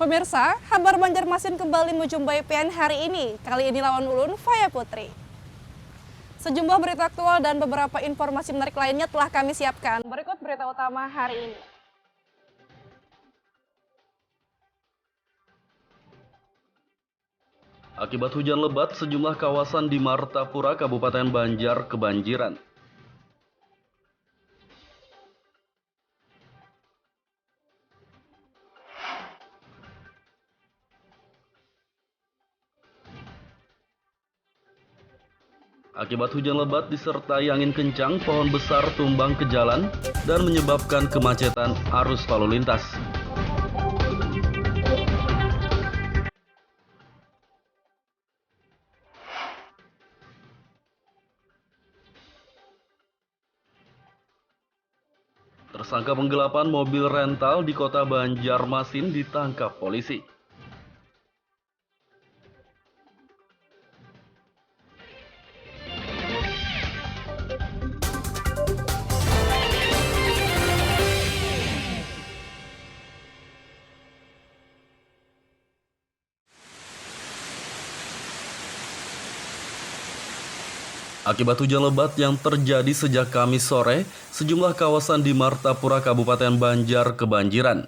Pemirsa, kabar Banjarmasin kembali menjumpai PN hari ini. Kali ini lawan ulun, Faya Putri. Sejumlah berita aktual dan beberapa informasi menarik lainnya telah kami siapkan. Berikut berita utama hari ini. Akibat hujan lebat, sejumlah kawasan di Martapura, Kabupaten Banjar kebanjiran. Akibat hujan lebat disertai angin kencang, pohon besar tumbang ke jalan dan menyebabkan kemacetan arus lalu lintas. Tersangka penggelapan mobil rental di kota Banjarmasin ditangkap polisi. Akibat hujan lebat yang terjadi sejak Kamis sore, sejumlah kawasan di Martapura, Kabupaten Banjar kebanjiran.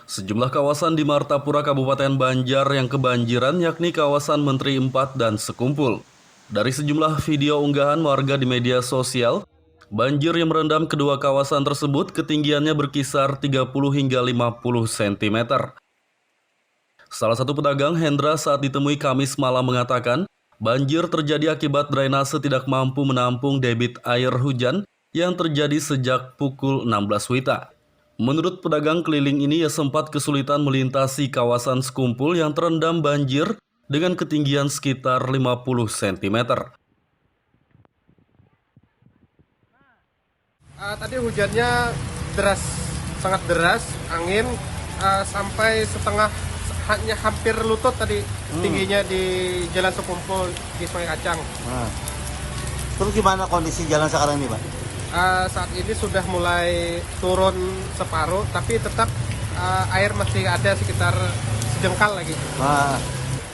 Sejumlah kawasan di Martapura, Kabupaten Banjar yang kebanjiran yakni kawasan Menteri 4 dan Sekumpul. Dari sejumlah video unggahan warga di media sosial, banjir yang merendam kedua kawasan tersebut ketinggiannya berkisar 30 hingga 50 cm. Salah satu pedagang Hendra saat ditemui Kamis malam mengatakan, banjir terjadi akibat drainase tidak mampu menampung debit air hujan yang terjadi sejak pukul 16 WITA. Menurut pedagang keliling ini, ia sempat kesulitan melintasi kawasan Sekumpul yang terendam banjir dengan ketinggian sekitar 50 cm. Tadi hujannya deras, sangat deras, angin sampai setengah, hanya hampir lutut tadi tingginya di Jalan Sekumpul di Sungai Kacang. Terus gimana kondisi jalan sekarang ini, Pak? Saat ini sudah mulai turun separuh, tapi tetap air masih ada sekitar sejengkal lagi.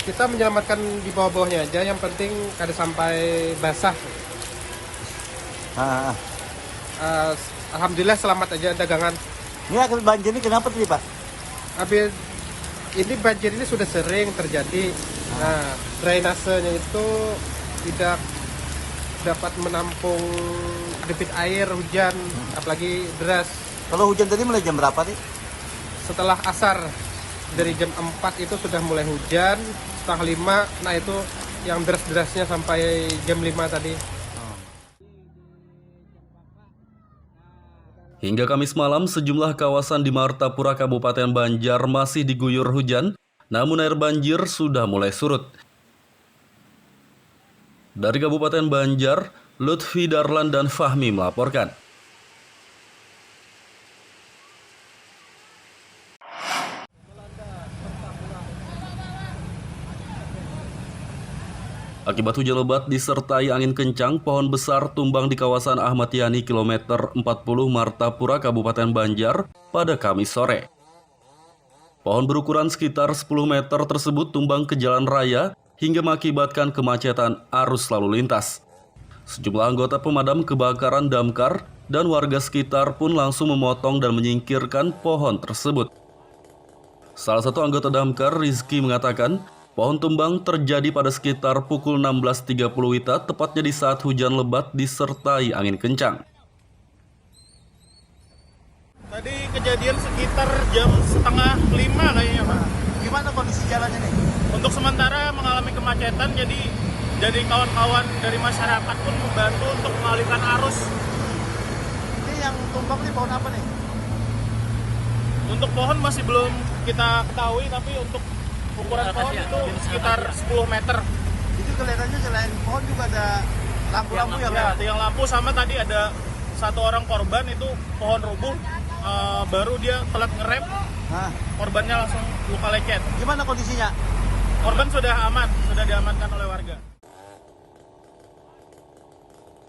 Kita menyelamatkan di bawah-bawahnya aja, yang penting kada sampai basah. Alhamdulillah selamat aja dagangan. Ini akibat banjir ini kenapa tadi, Pak? Habis ini banjir ini sudah sering terjadi. Nah, drainasenya itu tidak dapat menampung debit air hujan, apalagi deras. Kalau hujan tadi mulai jam berapa nih? Setelah asar, dari jam 4 itu sudah mulai hujan, setengah 5, nah itu yang deras-derasnya sampai jam 5 tadi. Hingga Kamis malam, sejumlah kawasan di Martapura, Kabupaten Banjar masih diguyur hujan, namun air banjir sudah mulai surut. Dari Kabupaten Banjar, Lutfi Darlan dan Fahmi melaporkan. Akibat hujan lebat disertai angin kencang, pohon besar tumbang di kawasan Ahmad Yani kilometer 40 Martapura, Kabupaten Banjar pada Kamis sore. Pohon berukuran sekitar 10 meter tersebut tumbang ke jalan raya hingga mengakibatkan kemacetan arus lalu lintas. Sejumlah anggota pemadam kebakaran damkar dan warga sekitar pun langsung memotong dan menyingkirkan pohon tersebut. Salah satu anggota damkar, Rizky, mengatakan, pohon tumbang terjadi pada sekitar pukul 16.30 WITA, tepatnya di saat hujan lebat disertai angin kencang. Tadi kejadian sekitar jam 4:30 kayaknya, Pak. Gimana kondisi jalannya nih? Untuk sementara mengalami kemacetan, jadi kawan-kawan dari masyarakat pun membantu untuk mengalihkan arus. Ini yang tumbang nih pohon apa nih? Untuk pohon masih belum kita ketahui, tapi untuk ukuran pohon itu sekitar 10 meter. Itu kelihatannya selain pohon juga ada lampu-lampu yang lewat. Yang lampu sama tadi ada satu orang korban itu pohon rubuh, baru dia telat ngerem, korbannya langsung luka lecet. Gimana kondisinya? Korban sudah aman, sudah diamankan oleh warga.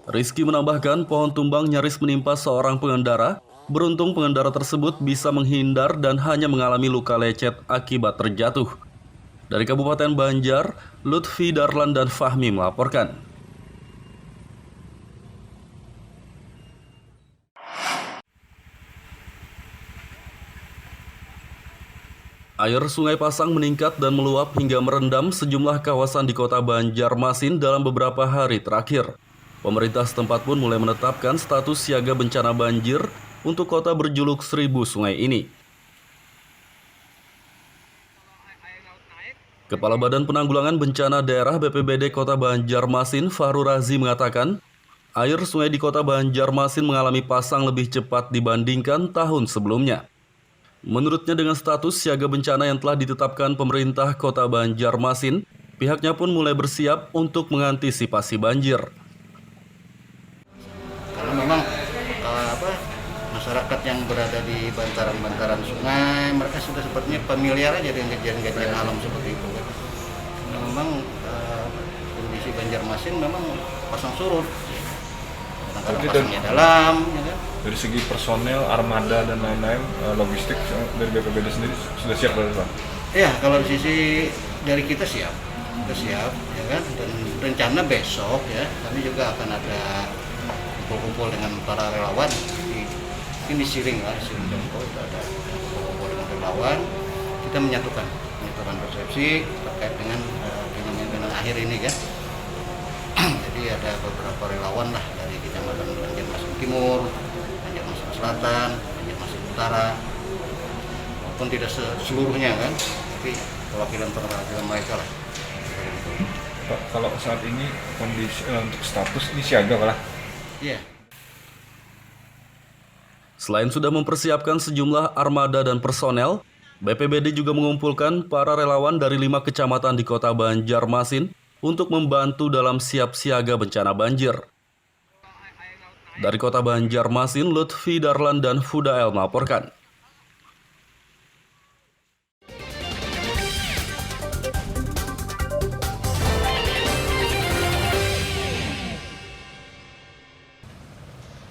Rizky menambahkan pohon tumbang nyaris menimpa seorang pengendara Beruntung pengendara tersebut bisa menghindar dan hanya mengalami luka lecet akibat terjatuh. Dari Kabupaten Banjar, Lutfi Darlan dan Fahmi melaporkan. Air Sungai Pasang meningkat dan meluap hingga merendam sejumlah kawasan di kota Banjarmasin dalam beberapa hari terakhir. Pemerintah setempat pun mulai menetapkan status siaga bencana banjir untuk kota berjuluk 1000 sungai ini. Kepala Badan Penanggulangan Bencana Daerah BPBD Kota Banjarmasin, Fahru Razi mengatakan, air sungai di kota Banjarmasin mengalami pasang lebih cepat dibandingkan tahun sebelumnya. Menurutnya dengan status siaga bencana yang telah ditetapkan pemerintah Kota Banjarmasin, pihaknya pun mulai bersiap untuk mengantisipasi banjir. Karena memang masyarakat yang berada di bantaran-bantaran sungai, mereka sudah sepertinya familiar aja dengan kejadian-kejadian alam seperti itu. Karena memang kondisi Banjarmasin memang pasang surut. Kadang-kadang pasangnya dalam, ya kan? Dari segi personel, armada dan lain-lain, logistik dari BPBD sendiri sudah siap berarti Pak? Iya, kalau di sisi dari kita siap, ya kan. Dan rencana besok ya, kami juga akan ada kumpul-kumpul dengan para relawan. Mungkin di Siring Jompo itu ada kumpul-kumpul dengan relawan. Kita menyatukan persepsi terkait dengan fenomena akhir ini kan. Jadi ada beberapa relawan lah dari Kecamatan Banjarmasin Timur, Banjarmasin Selatan, Banjarmasin Utara, walaupun tidak seluruhnya kan, tapi perwakilan mereka lah. Pak, kalau saat ini kondisi untuk status ini siaga Pak lah? Iya. Selain sudah mempersiapkan sejumlah armada dan personel, BPBD juga mengumpulkan para relawan dari 5 kecamatan di kota Banjarmasin untuk membantu dalam siap siaga bencana banjir. Dari kota Banjarmasin, Lutfi Darlan dan Fudael melaporkan.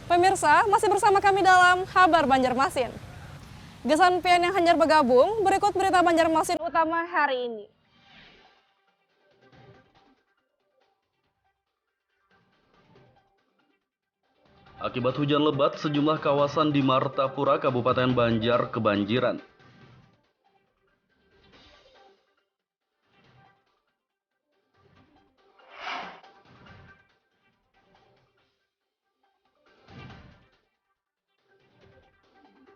Pemirsa, masih bersama kami dalam Kabar Banjarmasin. Gesan pian yang hanyar bergabung, berikut berita Banjarmasin utama hari ini. Akibat hujan lebat, sejumlah kawasan di Martapura, Kabupaten Banjar kebanjiran.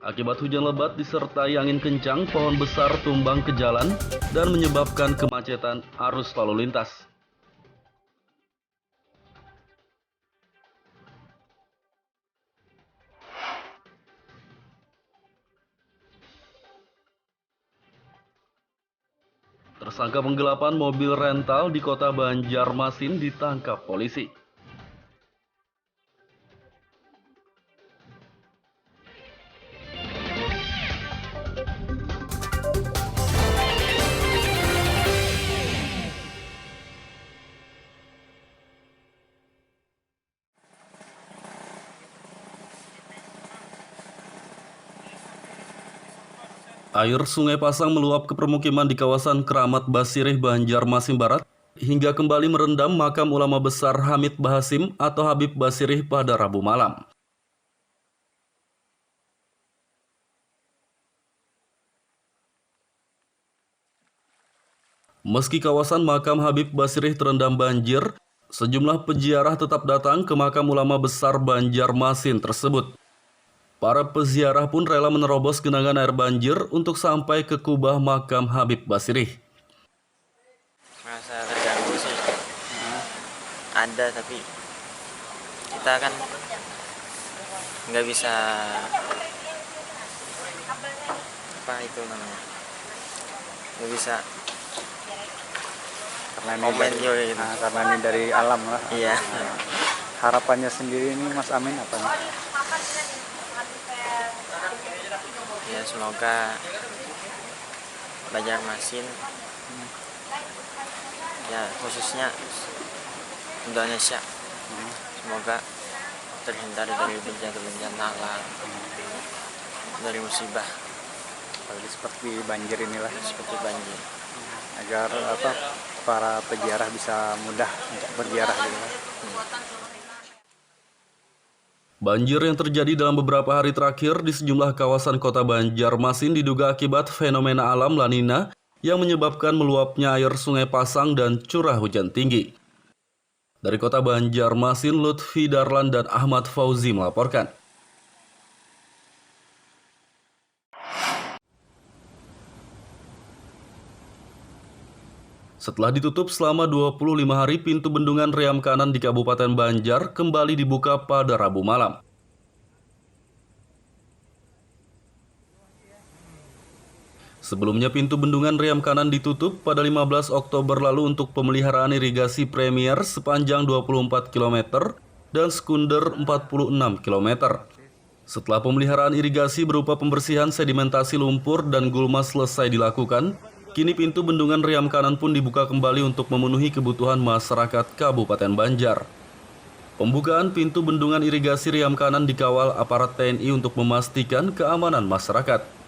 Akibat hujan lebat disertai angin kencang, pohon besar tumbang ke jalan dan menyebabkan kemacetan arus lalu lintas. Tersangka penggelapan mobil rental di kota Banjarmasin ditangkap polisi. Air Sungai Pasang meluap ke permukiman di kawasan Keramat Basirih, Banjarmasin Barat, hingga kembali merendam makam ulama besar Hamid Bahasim atau Habib Basirih pada Rabu malam. Meski kawasan makam Habib Basirih terendam banjir, sejumlah peziarah tetap datang ke makam ulama besar Banjarmasin tersebut. Para peziarah pun rela menerobos genangan air banjir untuk sampai ke kubah makam Habib Basirih. Merasa terganggu sih. Ada, tapi kita kan nggak bisa apa itu namanya, nggak bisa karena ini gitu. Karena ini dari alam lah. Iya. Harapannya sendiri ini Mas Amin apa nih? Ya semoga Banjarmasin ya khususnya Indonesia semoga terhindar dari bencana-bencana alam. dari musibah Apalagi seperti banjir inilah, seperti banjir. agar para peziarah bisa mudah untuk berziarah gitu kan. Banjir yang terjadi dalam beberapa hari terakhir di sejumlah kawasan kota Banjarmasin diduga akibat fenomena alam La Nina yang menyebabkan meluapnya air Sungai Pasang dan curah hujan tinggi. Dari kota Banjarmasin, Lutfi Darlan dan Ahmad Fauzi melaporkan. Setelah ditutup selama 25 hari, pintu bendungan Riam Kanan di Kabupaten Banjar kembali dibuka pada Rabu malam. Sebelumnya pintu bendungan Riam Kanan ditutup pada 15 Oktober lalu untuk pemeliharaan irigasi Premier sepanjang 24 km dan sekunder 46 km. Setelah pemeliharaan irigasi berupa pembersihan sedimentasi lumpur dan gulma selesai dilakukan, kini pintu bendungan Riam Kanan pun dibuka kembali untuk memenuhi kebutuhan masyarakat Kabupaten Banjar. Pembukaan pintu bendungan irigasi Riam Kanan dikawal aparat TNI untuk memastikan keamanan masyarakat.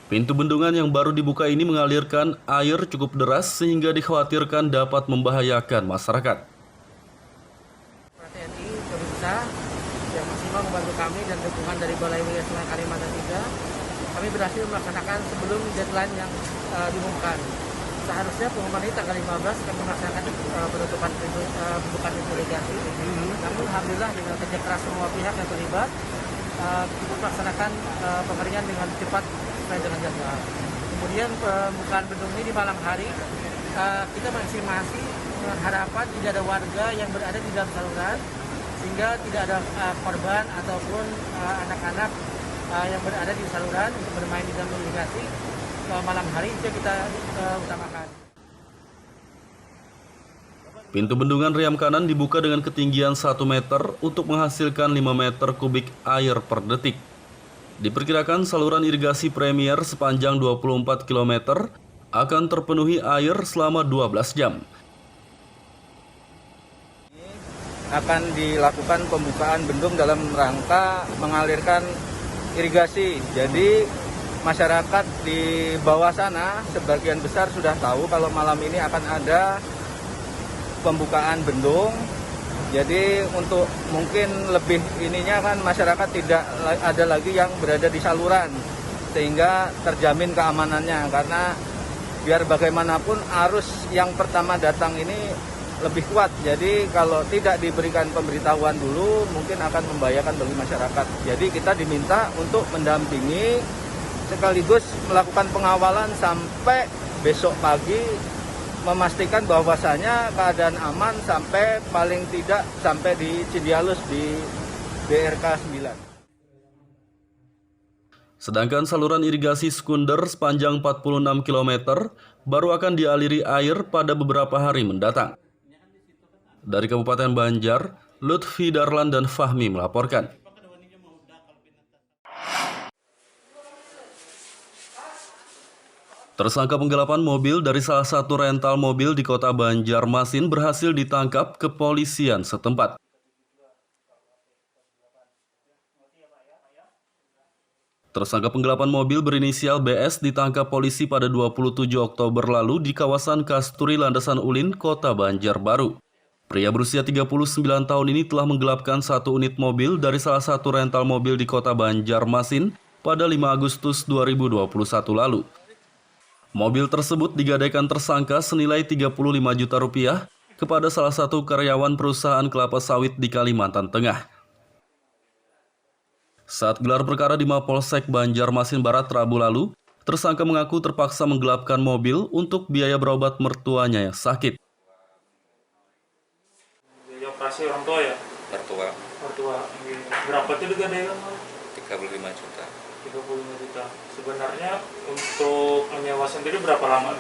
Pintu bendungan yang baru dibuka ini mengalirkan air cukup deras sehingga dikhawatirkan dapat membahayakan masyarakat. TNI Kebisa yang maksimal membantu kami dan dukungan dari Balai Wilayah Sungai Kalimantan III, kami berhasil melaksanakan sebelum deadline yang diumumkan. Seharusnya pengumuman ini tanggal 15 akan melaksanakan penutupan pembukaan pintu irigasi. Namun alhamdulillah dengan kerja keras semua pihak yang terlibat, kita melaksanakan pengeringan dengan cepat sesuai dengan jadwal. Kemudian pembukaan bendung ini di malam hari, kita mengestimasi dengan harapan tidak ada warga yang berada di dalam saluran, sehingga tidak ada korban ataupun anak-anak yang berada di saluran untuk bermain di dalam irigasi malam hari. Itu kita utamakan. Pintu bendungan Riam Kanan dibuka dengan ketinggian 1 meter untuk menghasilkan 5 meter kubik air per detik. Diperkirakan saluran irigasi Premier sepanjang 24 km akan terpenuhi air selama 12 jam. Akan dilakukan pembukaan bendung dalam rangka mengalirkan irigasi. Jadi masyarakat di bawah sana sebagian besar sudah tahu kalau malam ini akan ada pembukaan bendung. Jadi untuk mungkin lebih ininya kan masyarakat tidak ada lagi yang berada di saluran, sehingga terjamin keamanannya, karena biar bagaimanapun arus yang pertama datang ini lebih kuat. Jadi kalau tidak diberikan pemberitahuan dulu mungkin akan membahayakan bagi masyarakat. Jadi kita diminta untuk mendampingi sekaligus melakukan pengawalan sampai besok pagi, memastikan bahwasanya keadaan aman sampai paling tidak sampai di Cidialus di BRK 9. Sedangkan saluran irigasi sekunder sepanjang 46 km baru akan dialiri air pada beberapa hari mendatang. Dari Kabupaten Banjar, Lutfi Darlan dan Fahmi melaporkan. Tersangka penggelapan mobil dari salah satu rental mobil di kota Banjarmasin berhasil ditangkap kepolisian setempat. Tersangka penggelapan mobil berinisial BS ditangkap polisi pada 27 Oktober lalu di kawasan Kasturi Landasan Ulin, kota Banjarbaru. Pria berusia 39 tahun ini telah menggelapkan satu unit mobil dari salah satu rental mobil di kota Banjarmasin pada 5 Agustus 2021 lalu. Mobil tersebut digadaikan tersangka senilai 35 juta rupiah kepada salah satu karyawan perusahaan kelapa sawit di Kalimantan Tengah. Saat gelar perkara di Mapolsek Banjarmasin Barat Rabu lalu, tersangka mengaku terpaksa menggelapkan mobil untuk biaya berobat mertuanya yang sakit. Biaya operasi orang tua ya? Mertua Mertua. Berapa itu digadaikan? 35 juta. 35 juta. Sebenarnya untuk menyewa sendiri berapa lama?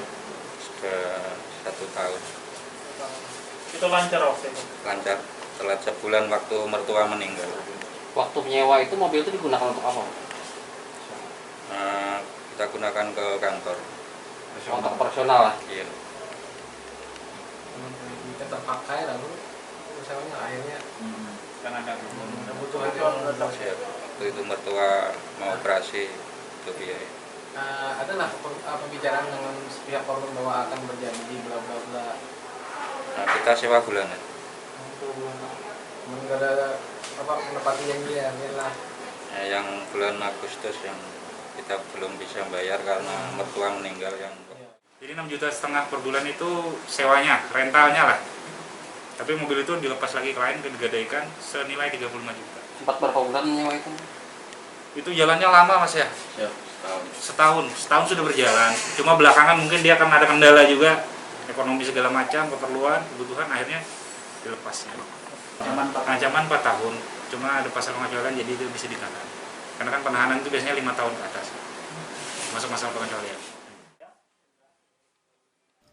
Sudah 1 tahun. Itu lancar waktu itu? Lancar. Setelah sebulan waktu mertua meninggal. Waktu menyewa itu mobil itu digunakan untuk apa? Kita gunakan ke kantor. Untuk operasional lah? Iya. Kita terpakai lalu misalnya akhirnya Kan ada kebutuhan Waktu itu mertua mau operasi untuk biaya. Adalah pembicaraan dengan pihak korban bahwa akan berjanji bla bla bla. Nah, kita sewa bulanan. Nggak ada menepati janji ya lah. Yang bulan Agustus yang kita belum bisa bayar karena mertua meninggal yang. Jadi 6,5 juta per bulan itu sewanya, rentalnya lah. Tapi mobil itu dilepas lagi klien, digadaikan senilai 35 juta. Sempat berapa bulan nyewa itu? Itu jalannya lama Mas ya? Ya, Setahun sudah berjalan. Cuma belakangan mungkin dia akan ada kendala juga, ekonomi segala macam, keperluan, kebutuhan, akhirnya dilepasnya. Ancaman 4 tahun, cuma ada pasal pengecualian jadi itu bisa ditahan. Karena kan penahanan itu biasanya 5 tahun ke atas, masuk masalah pengecualian.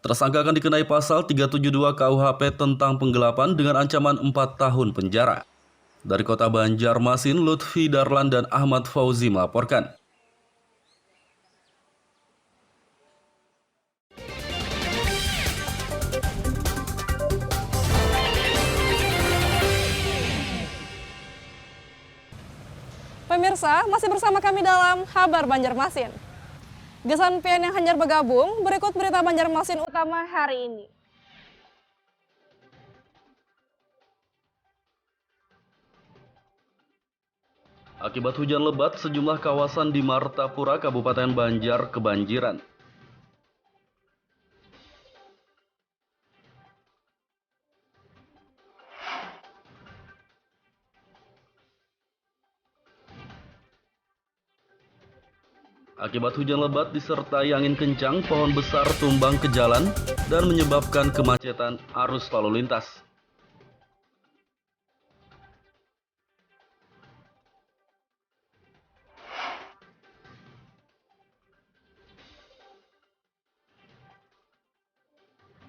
Tersangka akan dikenai pasal 372 KUHP tentang penggelapan dengan ancaman 4 tahun penjara. Dari Kota Banjarmasin, Lutfi Darlan dan Ahmad Fauzi melaporkan. Pemirsa, masih bersama kami dalam Kabar Banjarmasin. Gesan pian yang hanyar bergabung, berikut berita Banjarmasin utama hari ini. Akibat hujan lebat, sejumlah kawasan di Martapura, Kabupaten Banjar kebanjiran. Akibat hujan lebat disertai angin kencang, pohon besar tumbang ke jalan dan menyebabkan kemacetan arus lalu lintas.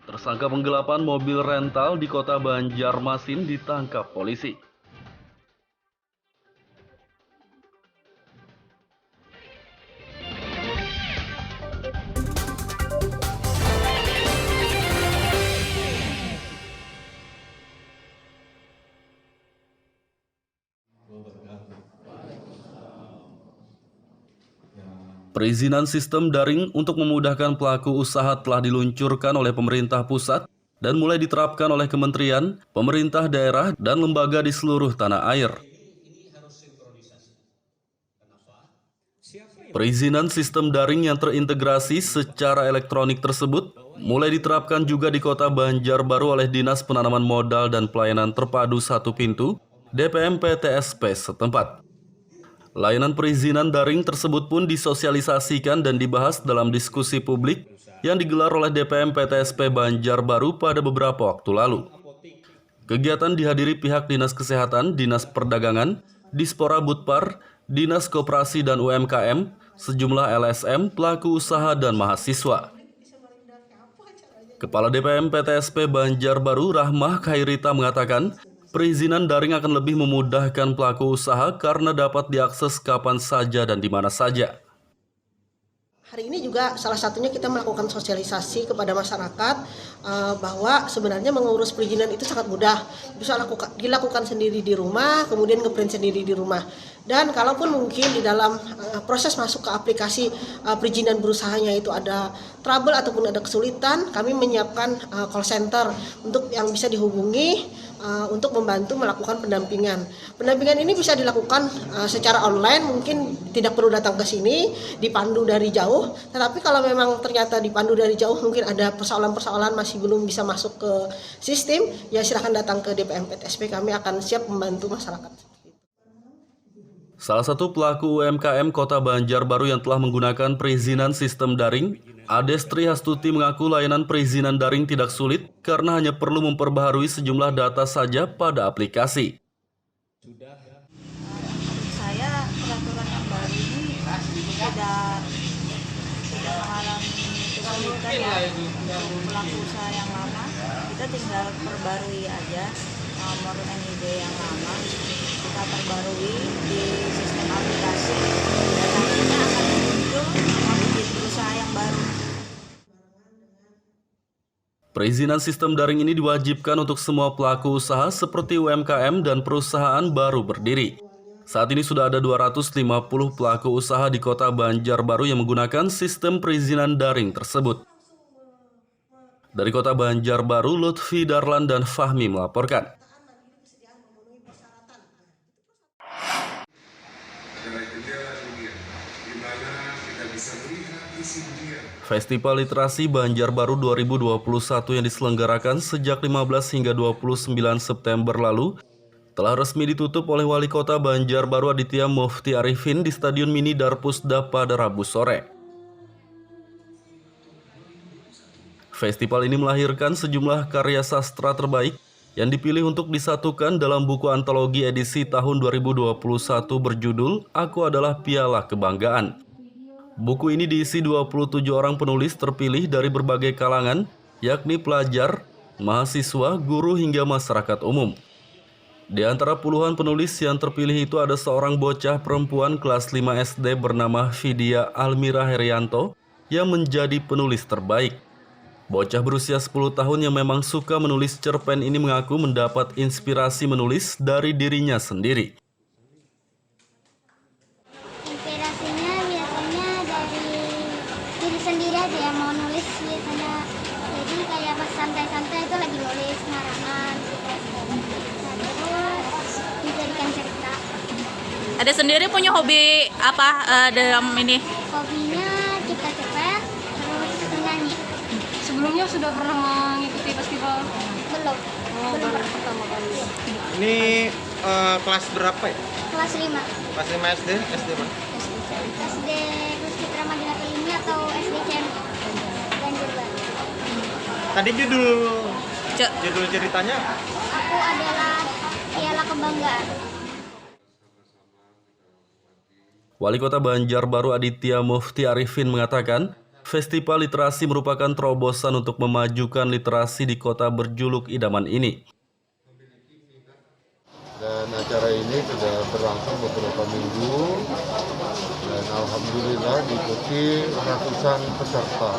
Tersangka penggelapan mobil rental di Kota Banjarmasin ditangkap polisi. Perizinan sistem daring untuk memudahkan pelaku usaha telah diluncurkan oleh pemerintah pusat dan mulai diterapkan oleh kementerian, pemerintah daerah, dan lembaga di seluruh tanah air. Perizinan sistem daring yang terintegrasi secara elektronik tersebut mulai diterapkan juga di Kota Banjarbaru oleh Dinas Penanaman Modal dan Pelayanan Terpadu Satu Pintu, DPM PTSP setempat. Layanan perizinan daring tersebut pun disosialisasikan dan dibahas dalam diskusi publik yang digelar oleh DPM PTSP Banjarbaru pada beberapa waktu lalu. Kegiatan dihadiri pihak Dinas Kesehatan, Dinas Perdagangan, Dispora Budpar, Dinas Koperasi dan UMKM, sejumlah LSM, pelaku usaha, dan mahasiswa. Kepala DPM PTSP Banjarbaru Rahmah Khairita mengatakan, perizinan daring akan lebih memudahkan pelaku usaha karena dapat diakses kapan saja dan di mana saja. Hari ini juga salah satunya kita melakukan sosialisasi kepada masyarakat bahwa sebenarnya mengurus perizinan itu sangat mudah. Bisa dilakukan sendiri di rumah, kemudian ngeprint sendiri di rumah. Dan kalaupun mungkin di dalam proses masuk ke aplikasi perizinan berusahanya itu ada trouble ataupun ada kesulitan, kami menyiapkan call center untuk yang bisa dihubungi untuk membantu melakukan pendampingan. Pendampingan ini bisa dilakukan secara online, mungkin tidak perlu datang ke sini, dipandu dari jauh. Tetapi kalau memang ternyata dipandu dari jauh, mungkin ada persoalan-persoalan masih belum bisa masuk ke sistem, ya silakan datang ke DPM PTSP, kami akan siap membantu masyarakat. Salah satu pelaku UMKM Kota Banjarbaru yang telah menggunakan perizinan sistem daring, Adestri Hastuti mengaku layanan perizinan daring tidak sulit karena hanya perlu memperbaharui sejumlah data saja pada aplikasi. Saya peraturan yang baru ini tidak mengalami kesulitan ya untuk pelaku usaha yang lama. Kita tinggal perbarui aja nomor NID yang lama, kita perbarui di sistem aplikasi dan nantinya akan muncul izin berusaha yang baru. Perizinan sistem daring ini diwajibkan untuk semua pelaku usaha seperti UMKM dan perusahaan baru berdiri. Saat ini sudah ada 250 pelaku usaha di Kota Banjarbaru yang menggunakan sistem perizinan daring tersebut. Dari Kota Banjarbaru, Lutfi Darlan dan Fahmi melaporkan. Festival Literasi Banjarbaru 2021 yang diselenggarakan sejak 15 hingga 29 September lalu telah resmi ditutup oleh Wali Kota Banjarbaru Aditya Mufti Arifin di Stadion Mini Darpusda pada Rabu sore. Festival ini melahirkan sejumlah karya sastra terbaik yang dipilih untuk disatukan dalam buku antologi edisi tahun 2021 berjudul Aku Adalah Piala Kebanggaan. Buku ini diisi 27 orang penulis terpilih dari berbagai kalangan, yakni pelajar, mahasiswa, guru hingga masyarakat umum. Di antara puluhan penulis yang terpilih itu ada seorang bocah perempuan kelas 5 SD bernama Vidya Almira Herianto yang menjadi penulis terbaik. Bocah berusia 10 tahun yang memang suka menulis cerpen ini mengaku mendapat inspirasi menulis dari dirinya sendiri. Inspirasinya biasanya dari diri sendiri aja yang mau nulis biasanya. Jadi kayak pas santai-santai itu lagi nulis ngarangan gitu. Nah, terus dijadikan cerita. Ada sendiri punya hobi apa dalam ini? Hobinya cipta cerpen, terus menyanyi. Sebelumnya sudah pernah mengikuti festival? Belum. Belum pernah. Pertama kali. Ini kelas berapa ya? Kelas 5. Kelas 5 SD? SD mana? SD Puspitra Madinah Kelima atau SD CM Banjarbaru. Tadi judul ceritanya? Aku adalah Piala Kebanggaan. Wali Kota Banjarbaru Aditya Mufti Arifin mengatakan, Festival Literasi merupakan terobosan untuk memajukan literasi di kota berjuluk idaman ini. Dan acara ini sudah berlangsung beberapa minggu dan alhamdulillah diikuti ratusan peserta.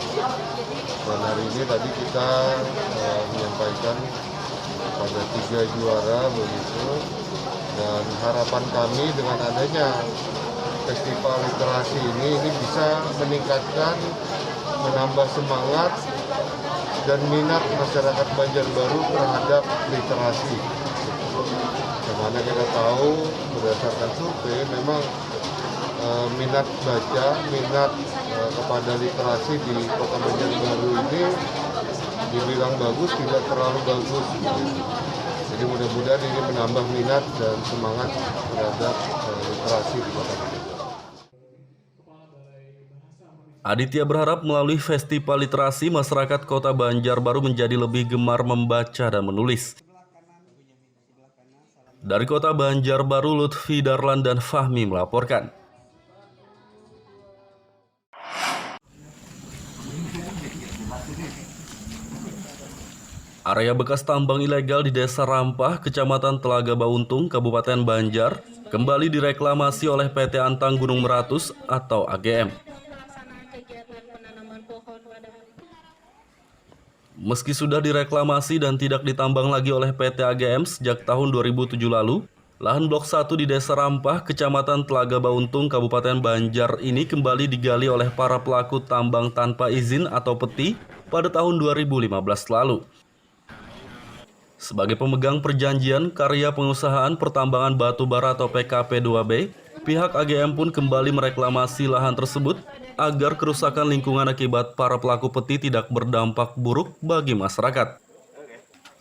Dan hari ini tadi kita menyampaikan pada 3 juara begitu. Dan harapan kami dengan adanya festival literasi ini bisa meningkatkan, menambah semangat dan minat masyarakat Banjarbaru terhadap literasi. Karena kita tahu berdasarkan survei memang minat baca, minat kepada literasi di Kota Banjarbaru ini dibilang bagus, tidak terlalu bagus. Jadi mudah-mudahan ini menambah minat dan semangat terhadap literasi di Kota Banjarbaru. Aditya berharap melalui festival literasi masyarakat Kota Banjarbaru menjadi lebih gemar membaca dan menulis. Dari Kota Banjarbaru, Lutfi Darlan dan Fahmi melaporkan. Area bekas tambang ilegal di Desa Rampah, Kecamatan Telaga Bauntung, Kabupaten Banjar, kembali direklamasi oleh PT Antang Gunung Meratus atau AGM. Meski sudah direklamasi dan tidak ditambang lagi oleh PT AGM sejak tahun 2007 lalu, lahan Blok 1 di Desa Rampah, Kecamatan Telaga Bauntung, Kabupaten Banjar ini kembali digali oleh para pelaku tambang tanpa izin atau peti pada tahun 2015 lalu. Sebagai pemegang perjanjian karya pengusahaan pertambangan batu bara atau PKP 2B, pihak AGM pun kembali mereklamasi lahan tersebut agar kerusakan lingkungan akibat para pelaku peti tidak berdampak buruk bagi masyarakat.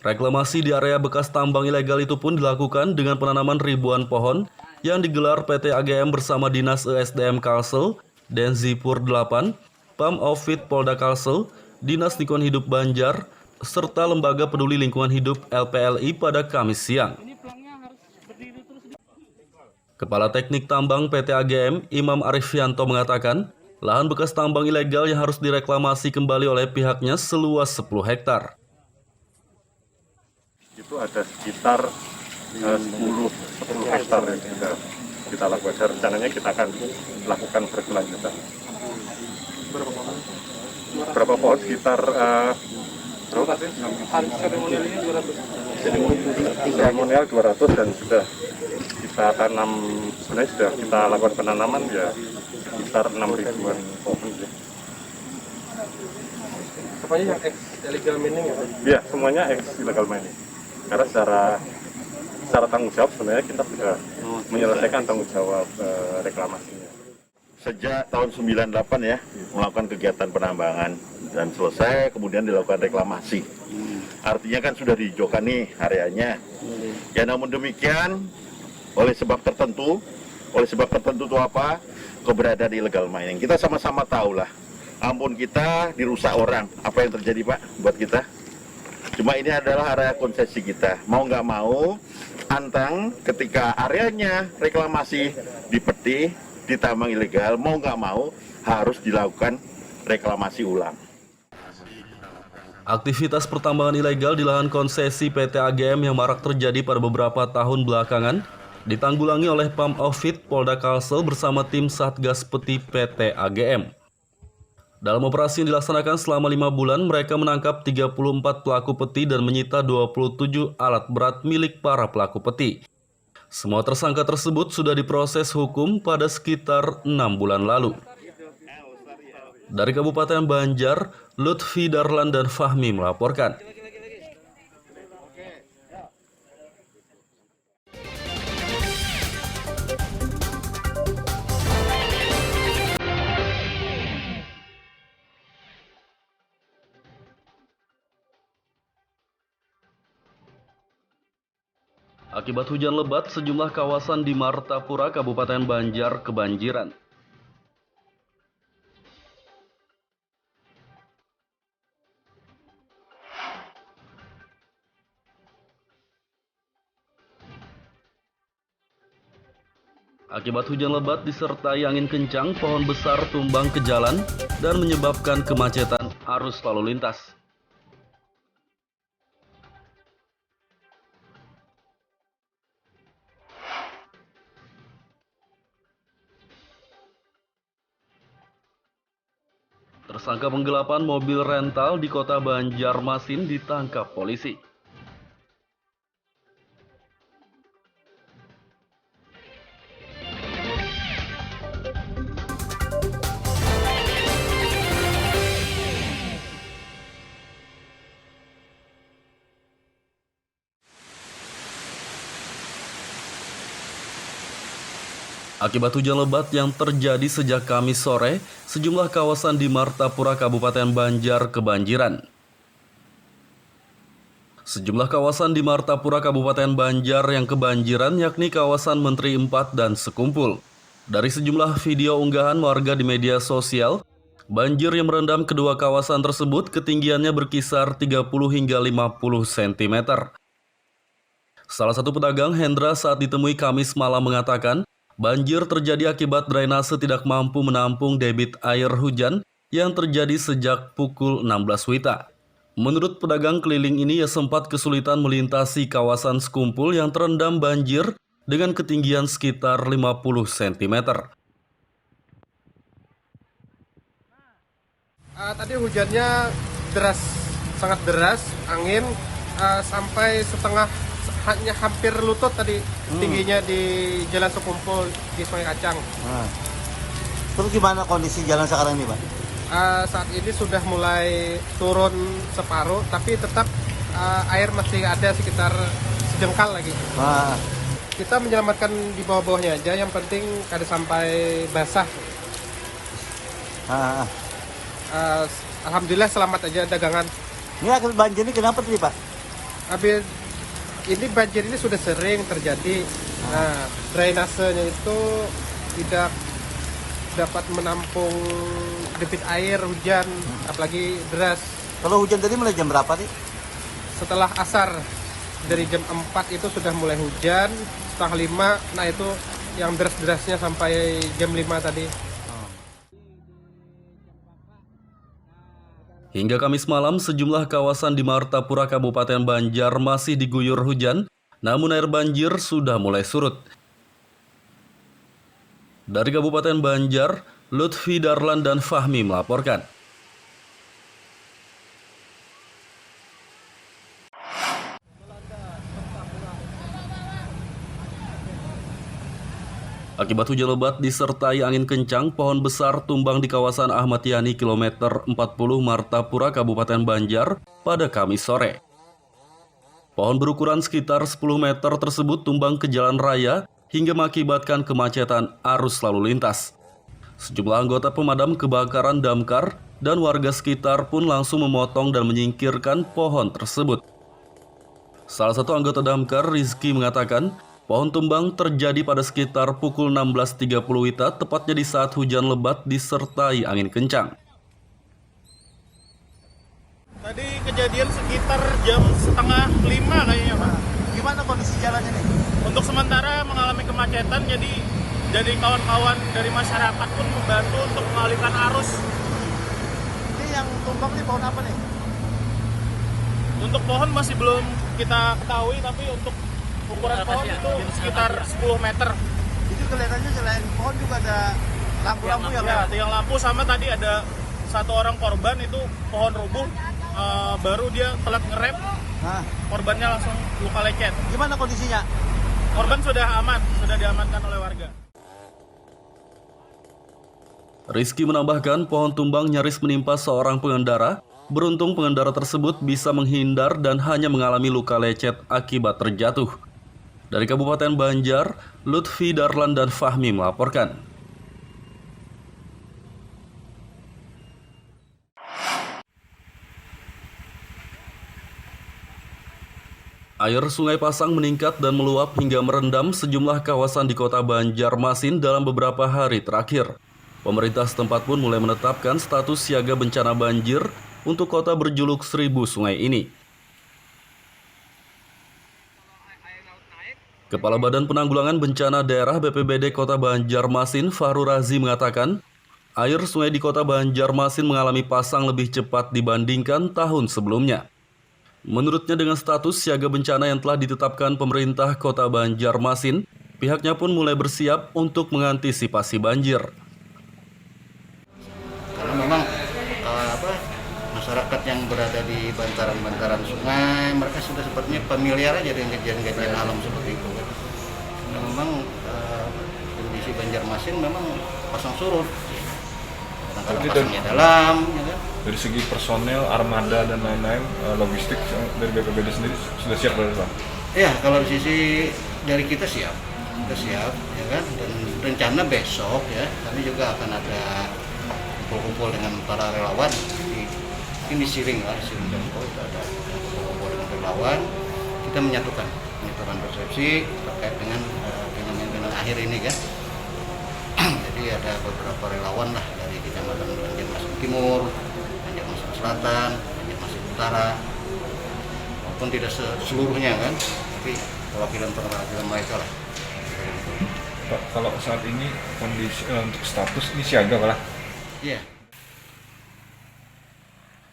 Reklamasi di area bekas tambang ilegal itu pun dilakukan dengan penanaman ribuan pohon yang digelar PT AGM bersama Dinas ESDM Kalsel, Denzipur 8, Pam Ofit Polda Kalsel, Dinas Lingkungan Hidup Banjar, serta Lembaga Peduli Lingkungan Hidup LPLI pada Kamis siang. Kepala Teknik Tambang PT AGM, Imam Arifianto mengatakan, lahan bekas tambang ilegal yang harus direklamasi kembali oleh pihaknya seluas 10 hektar. Itu ada sekitar 10 hektar yang kita lakukan. Rencananya kita akan lakukan berkelanjutan. Berapa pohon? Sekitar berapa sih? Seremonialnya 200. Seremonial 200 dan sudah kita kita tanam, sebenarnya sudah kita lakukan penanaman ya sekitar 6.000-an pohon ya. Semuanya yang illegal mining ya? Iya, semuanya illegal mining. Karena secara tanggung jawab sebenarnya kita sudah menyelesaikan tanggung jawab reklamasinya. Sejak tahun 98 ya, melakukan kegiatan penambangan dan selesai, kemudian dilakukan reklamasi. Artinya kan sudah dihijaukan nih areanya. Ya namun demikian, oleh sebab tertentu itu apa? Keberadaan illegal mining. Kita sama-sama tahu lah, ampun kita dirusak orang. Apa yang terjadi Pak buat kita? Cuma ini adalah area konsesi kita. Mau nggak mau, antang ketika areanya reklamasi dipeti, ditambang ilegal, mau nggak mau harus dilakukan reklamasi ulang. Aktivitas pertambangan ilegal di lahan konsesi PT AGM yang marak terjadi pada beberapa tahun belakangan ditanggulangi oleh Pamofit Polda Kalsel bersama tim Satgas Peti PT AGM. Dalam operasi yang dilaksanakan selama 5 bulan, mereka menangkap 34 pelaku peti dan menyita 27 alat berat milik para pelaku peti. Semua tersangka tersebut sudah diproses hukum pada sekitar 6 bulan lalu. Dari Kabupaten Banjar, Lutfi Darlan dan Fahmi melaporkan. Akibat hujan lebat, sejumlah kawasan di Martapura, Kabupaten Banjar kebanjiran. Akibat hujan lebat disertai angin kencang, pohon besar tumbang ke jalan dan menyebabkan kemacetan arus lalu lintas. Tersangka penggelapan mobil rental di kota Banjarmasin ditangkap polisi. Akibat hujan lebat yang terjadi sejak Kamis sore, sejumlah kawasan di Martapura, Kabupaten Banjar kebanjiran. Sejumlah kawasan di Martapura, Kabupaten Banjar yang kebanjiran yakni kawasan Menteri 4 dan Sekumpul. Dari sejumlah video unggahan warga di media sosial, banjir yang merendam kedua kawasan tersebut ketinggiannya berkisar 30 hingga 50 cm. Salah satu pedagang Hendra saat ditemui Kamis malam mengatakan, banjir terjadi akibat drainase tidak mampu menampung debit air hujan yang terjadi sejak pukul 16 WITA. Menurut pedagang keliling ini, ia sempat kesulitan melintasi kawasan Sekumpul yang terendam banjir dengan ketinggian sekitar 50 cm. Tadi hujannya deras, sangat deras, angin sampai hanya hampir lutut tadi tingginya di Jalan Sekumpul di Sungai Kacang. Terus gimana kondisi jalan sekarang ini Pak? Saat ini sudah mulai turun separuh, tapi tetap air masih ada sekitar sejengkal lagi. Kita menyelamatkan di bawah-bawahnya aja, yang penting kada sampai basah. Alhamdulillah selamat aja dagangan. Ini akibat banjir ini kenapa tadi Pak? Ini banjir ini sudah sering terjadi. Nah, drainasenya itu tidak dapat menampung debit air hujan, apalagi deras. Kalau hujan tadi mulai jam berapa nih? Setelah asar, dari jam 4 itu sudah mulai hujan, setengah 5, nah itu yang deras-derasnya sampai jam 5 tadi. Hingga Kamis malam, sejumlah kawasan di Martapura, Kabupaten Banjar masih diguyur hujan, namun air banjir sudah mulai surut. Dari Kabupaten Banjar, Lutfi Darlan dan Fahmi melaporkan. Akibat hujan lebat disertai angin kencang, pohon besar tumbang di kawasan Ahmad Yani kilometer 40 Martapura, Kabupaten Banjar pada Kamis sore. Pohon berukuran sekitar 10 meter tersebut tumbang ke jalan raya hingga mengakibatkan kemacetan arus lalu lintas. Sejumlah anggota pemadam kebakaran damkar dan warga sekitar pun langsung memotong dan menyingkirkan pohon tersebut. Salah satu anggota damkar, Rizky, mengatakan pohon tumbang terjadi pada sekitar pukul 16.30 WITA, tepatnya di saat hujan lebat disertai angin kencang. Tadi kejadian sekitar jam 4:30 kayaknya, Pak. Gimana kondisi jalannya nih? Untuk sementara mengalami kemacetan, jadi kawan-kawan dari masyarakat pun membantu untuk mengalihkan arus. Ini yang tumbang nih pohon apa nih? Untuk pohon masih belum kita ketahui, tapi untuk ukuran pohon itu sekitar 10 meter. Itu kelihatannya selain pohon juga ada lampu-lampu yang lewat. Tiang lampu, sama tadi ada satu orang korban itu pohon rubuh, baru dia telat ngerem, korbannya langsung luka lecet. Gimana kondisinya? Korban sudah aman, sudah diamankan oleh warga. Rizky menambahkan pohon tumbang nyaris menimpa seorang pengendara. Beruntung pengendara tersebut bisa menghindar dan hanya mengalami luka lecet akibat terjatuh. Dari Kabupaten Banjar, Lutfi Darlan dan Fahmi melaporkan. Air Sungai Pasang meningkat dan meluap hingga merendam sejumlah kawasan di kota Banjarmasin dalam beberapa hari terakhir. Pemerintah setempat pun mulai menetapkan status siaga bencana banjir untuk kota berjuluk 1000 sungai ini. Kepala Badan Penanggulangan Bencana Daerah BPBD Kota Banjarmasin, Fahrul Razi, mengatakan, air sungai di kota Banjarmasin mengalami pasang lebih cepat dibandingkan tahun sebelumnya. Menurutnya, dengan status siaga bencana yang telah ditetapkan pemerintah Kota Banjarmasin, pihaknya pun mulai bersiap untuk mengantisipasi banjir. Karena memang masyarakat yang berada di bantaran-bantaran sungai, mereka sudah sepertinya familiar aja dengan kejadian-kejadian alam seperti itu. Karena memang kondisi Banjarmasin memang pasang surut. Kadang-kadang pasangnya dalam, ya kan? Dari segi personel, armada dan lain-lain, logistik dari BPBD sendiri sudah siap berarti, Pak? Iya, kalau di sisi dari kita siap, ya kan. Dan rencana besok ya, kami juga akan ada kumpul-kumpul dengan para relawan. Ini Siring Jangkau itu ada kumpul dengan relawan. Kita menyatukan persepsi terkait dengan fenomena akhir ini kan. Jadi ada beberapa relawan lah dari Kecamatan Banjarmasin Timur, Banjarmasin Selatan, Banjarmasin Utara, maupun tidak seluruhnya kan, tapi perwakilan mereka lah. Pak, kalau saat ini kondisi untuk status ini siaga lah. Iya.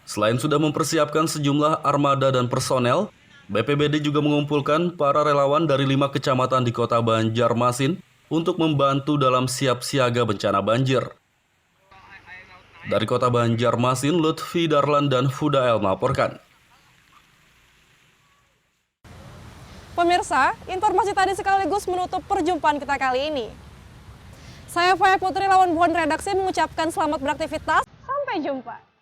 Selain sudah mempersiapkan sejumlah armada dan personel, BPBD juga mengumpulkan para relawan dari 5 kecamatan di kota Banjarmasin untuk membantu dalam siap siaga bencana banjir. Dari kota Banjarmasin, Lutfi Darlan dan Fudael melaporkan. Pemirsa, informasi tadi sekaligus menutup perjumpaan kita kali ini. Saya Faya Putri, lawan buan redaksi, mengucapkan selamat beraktivitas. Sampai jumpa.